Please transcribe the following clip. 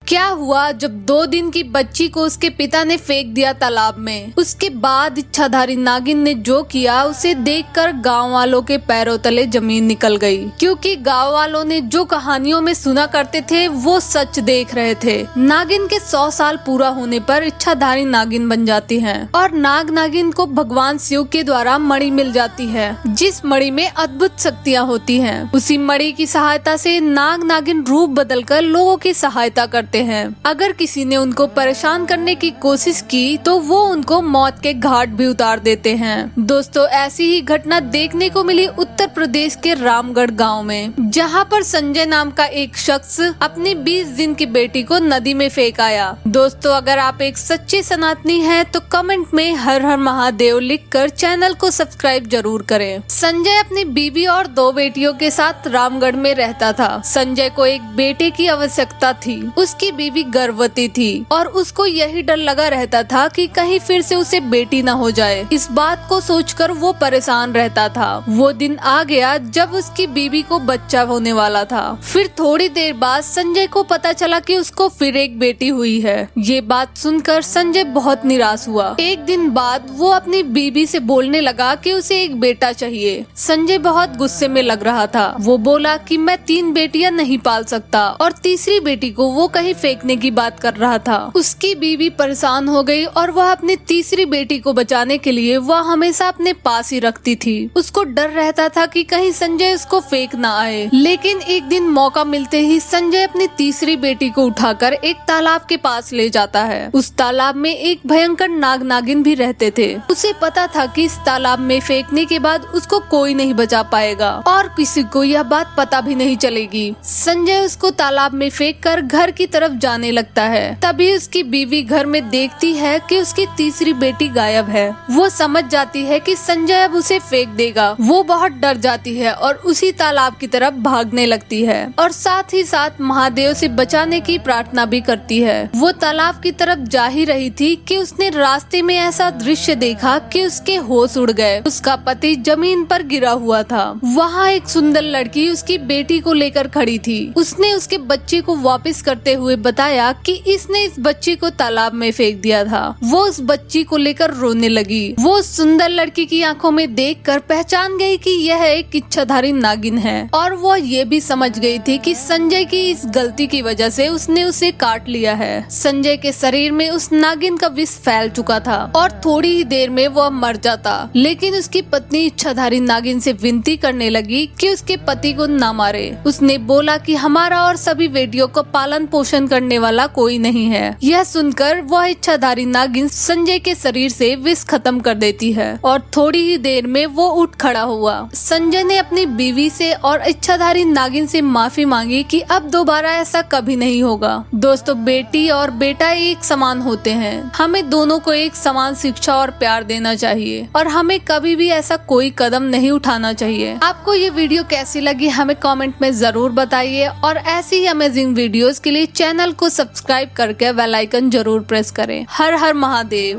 क्या हुआ जब 2 दिन की बच्ची को उसके पिता ने फेंक दिया तालाब में। उसके बाद इच्छाधारी नागिन ने जो किया उसे देखकर गांव वालों के पैरों तले जमीन निकल गई, क्योंकि गांव वालों ने जो कहानियों में सुना करते थे वो सच देख रहे थे। नागिन के 100 साल पूरा होने पर इच्छाधारी नागिन बन जाती है और नाग नागिन को भगवान शिव के द्वारा मणि मिल जाती है, जिस मणि में अद्भुत शक्तियाँ होती हैं। उसी मणि की सहायता से नाग नागिन रूप बदलकर लोगों की सहायता करते हैं। अगर किसी ने उनको परेशान करने की कोशिश की तो वो उनको मौत के घाट भी उतार देते हैं। दोस्तों, ऐसी ही घटना देखने को मिली उत्तर प्रदेश के रामगढ़ गांव में, जहां पर संजय नाम का एक शख्स अपनी 20 दिन की बेटी को नदी में फेंक आया। दोस्तों, अगर आप एक सच्चे सनातनी हैं तो कमेंट में हर हर महादेव लिखकर चैनल को सब्सक्राइब जरूर करें। संजय अपनी बीवी और 2 बेटियों के साथ रामगढ़ में रहता था। संजय को एक बेटे की आवश्यकता थी। उसकी बीवी गर्भवती थी और उसको यही डर लगा रहता था कि कहीं फिर से उसे बेटी न हो जाए। इस बात को सोचकर वो परेशान रहता था। वो दिन आ गया जब उसकी बीवी को बच्चा होने वाला था। फिर थोड़ी देर बाद संजय को पता चला कि उसको फिर एक बेटी हुई है। ये बात सुनकर संजय बहुत निराश हुआ। एक दिन बाद वो अपनी बीवी से बोलने लगा कि उसे एक बेटा चाहिए। संजय बहुत गुस्से में लग रहा था। वो बोला कि मैं 3 बेटियां नहीं पाल सकता और तीसरी बेटी को वो कहीं फेंकने की बात कर रहा था। उसकी बीवी परेशान हो गई और वह अपनी तीसरी बेटी को बचाने के लिए वह हमेशा अपने पास ही रखती थी। उसको डर रहता था कि कहीं संजय उसको फेंक ना आए। लेकिन एक दिन मौका मिलते ही संजय अपनी तीसरी बेटी को उठाकर एक तालाब के पास ले जाता है। उस तालाब में एक भयंकर नाग नागिन भी रहते थे। उसे पता था कि इस तालाब में फेंकने के बाद उसको कोई नहीं बचा पाएगा और किसी को यह बात पता भी नहीं चलेगी। संजय उसको तालाब में फेंक कर घर की तरफ जाने लगता है। तभी उसकी बीवी घर में देखती है कि उसकी तीसरी बेटी गायब है। वो समझ जाती है कि संजय अब उसे फेंक देगा। वो बहुत डर जाती है और उसी तालाब की तरफ भागने लगती है और साथ ही साथ महादेव से बचाने की प्रार्थना भी करती है। वो तालाब की तरफ जा ही रही थी कि उसने रास्ते में ऐसा दृश्य देखा कि उसके होश उड़ गए। उसका पति जमीन पर गिरा हुआ था। वहाँ एक सुंदर लड़की उसकी बेटी को लेकर खड़ी थी। उसने उसके बच्चे को वापस करते हुए बताया कि इसने इस बच्ची को तालाब में फेंक दिया था। वो उस बच्ची को लेकर रोने लगी। वो उस सुंदर लड़की की आंखों में देखकर पहचान गई कि यह एक इच्छाधारी नागिन है और वो ये भी समझ गई थी कि संजय की इस गलती की वजह से उसने उसे काट लिया है। संजय के शरीर में उस नागिन का विष फैल चुका था और थोड़ी ही देर में वह मर जाता। लेकिन उसकी पत्नी इच्छाधारी नागिन से विनती करने लगी कि उसके पति को न मारे। उसने बोला कि हमारा और सभी बेटियों को पालन पोषण करने वाला कोई नहीं है। यह सुनकर वह इच्छाधारी नागिन संजय के शरीर से विष खत्म कर देती है और थोड़ी ही देर में वो उठ खड़ा हुआ। संजय ने अपनी बीवी से और इच्छाधारी नागिन से माफी मांगी कि अब दोबारा ऐसा कभी नहीं होगा। दोस्तों, बेटी और बेटा एक समान होते हैं। हमें दोनों को एक समान शिक्षा और प्यार देना चाहिए और हमें कभी भी ऐसा कोई कदम नहीं उठाना चाहिए। आपको ये वीडियो कैसी लगी हमें कमेंट में जरूर बताइए और ऐसी ही अमेजिंग वीडियोस के लिए चैनल को सब्सक्राइब करके बेल आइकन जरूर प्रेस करें। हर हर महादेव।